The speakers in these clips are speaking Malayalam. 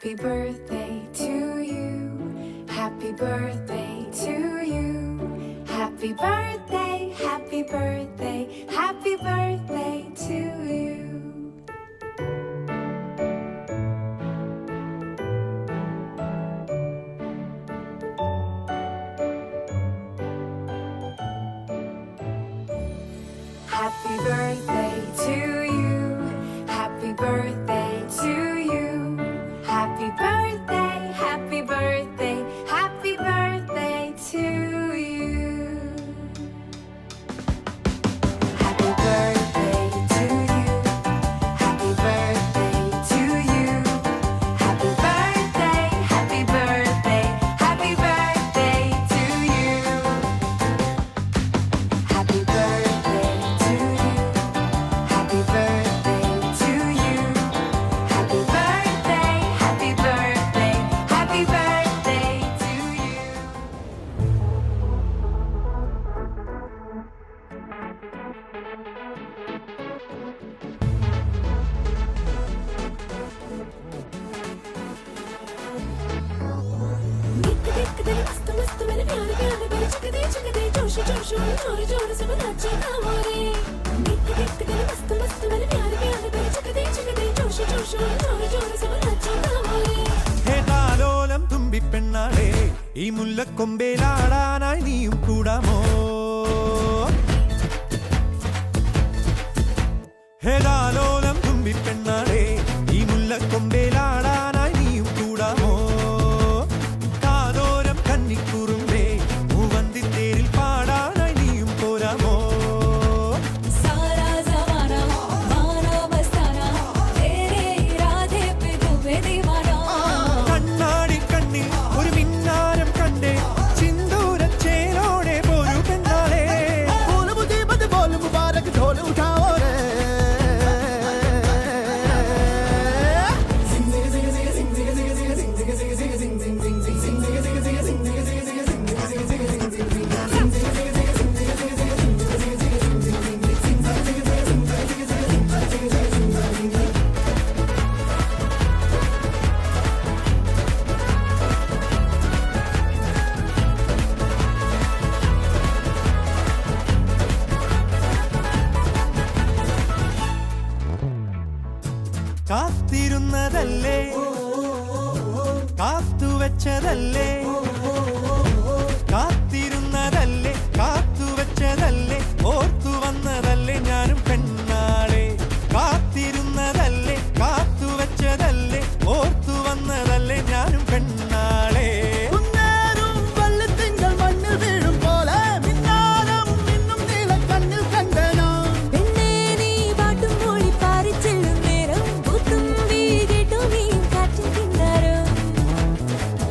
Happy birthday to you. Happy birthday to you. Happy birthday, happy birthday, happy birthday to you. Happy birthday to you. Happy birthday to you. Happy birthday, happy birthday, happy birthday to you. Happy birthday to you. Happy birthday to you. Happy birthday, happy birthday, happy birthday to you. Happy birthday to you. Happy birthday to you. Happy birthday, happy birthday, happy birthday to you. दिख दे मस्त मस्त मेरे प्यारे प्यारे मेरे चिक दे जोश जोश जोर जोर से नाचे हमारे दिख दे मस्त मस्त मेरे प्यारे प्यारे मेरे चिक दे जोश जोश जोर जोर से नाचे हमारे ഹേ താലോലം തുമ്പിപ്പെണ്ണാളെ ഈ മുല്ലക്കൊമ്പേലാടാനായി നീയും കൂടാമോ ഹേ താലോലം തുമ്പിപ്പെണ്ണാളെ ഈ മുല്ലക്കൊമ്പേലാടാനായി നീയും കൂടാമോ കാതോരം കന്നിക്കുറുമ്പേ മൂവന്തിത്തേരിൽ പാടാനായി നീയും പോരാമോ सारा जमाना माना मस्ताना तेरे इरादे पे डूबे दीवाना കണ്ണാടി കണ്ണിൽ ഒരു മിന്നാരം കണ്ടേ സിന്ദൂരച്ചേരോടെ പോരു പെണ്ണാളെ बोल मुझे मत बोल मुबारक ढोल उठाओ रे കാത്തിരുന്നതല്ലേ കാത്തുവെച്ചതല്ലേ കാത്തിരുന്നതല്ലേ കാത്തുവെച്ചതല്ലേ ഓർത്തു വന്നതല്ലേ ഞാനും പെണ്ണാളെ കാത്തിരുന്നതല്ലേ കാത്തുവെച്ചതല്ലേ ഓർത്തു വന്നതല്ലേ ഞാനും പെണ്ണാളെ മുന്നേറും വെള്ളിത്തിങ്കൾ മണ്ണിൽ വീഴും പോലെ മിന്നാരം മിന്നും നീലക്കണ്ണിൽ കണ്ടേ ഞാൻ പെണ്ണേ നീ പാട്ടും മൂളി പാറിച്ചെല്ലും നേരം പുത്തുമ്പി കേട്ടു നീ കാറ്റിൻ കിന്നാരം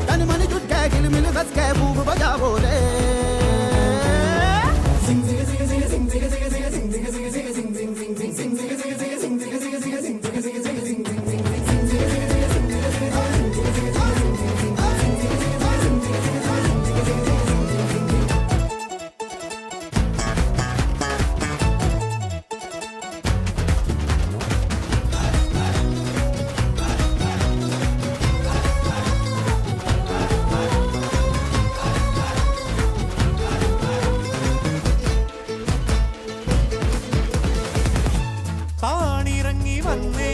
तन मन जुट के गिलमिल बस के बूब बजाओ रे താണിറങ്ങി വന്നേ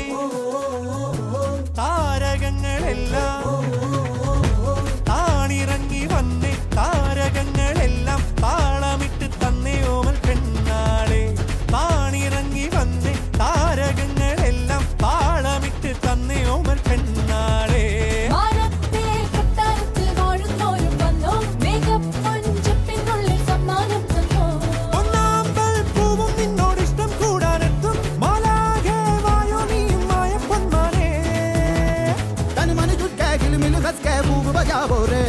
താരകങ്ങളെല്ലാം താണിറങ്ങി വന്നേ താരകങ്ങളെല്ലാം താളമിട്ട് തന്നേ ഓമൽ പെണ്ണാളെ താണിറങ്ങി വന്നേ താരകങ്ങളെല്ലാം താളമിട്ട് തന്നേ ഓമൽ പെണ്ണാളെ മാനത്തെ കൊട്ടാരത്തിൽ വാഴുന്നോരും വന്നോ മേഘപ്പൊഞ്ചപ്പിനുള്ളിൽ സമ്മാനം തന്നോ ഒന്നാമ്പൽ പൂവും നിന്നോടിഷ്ടം കൂടാനെത്തും മാലാകെ വായോ നീയും മായ പൊന്മാനേ तन मन जुट के गिलमिल बस के बूब बजाओ रे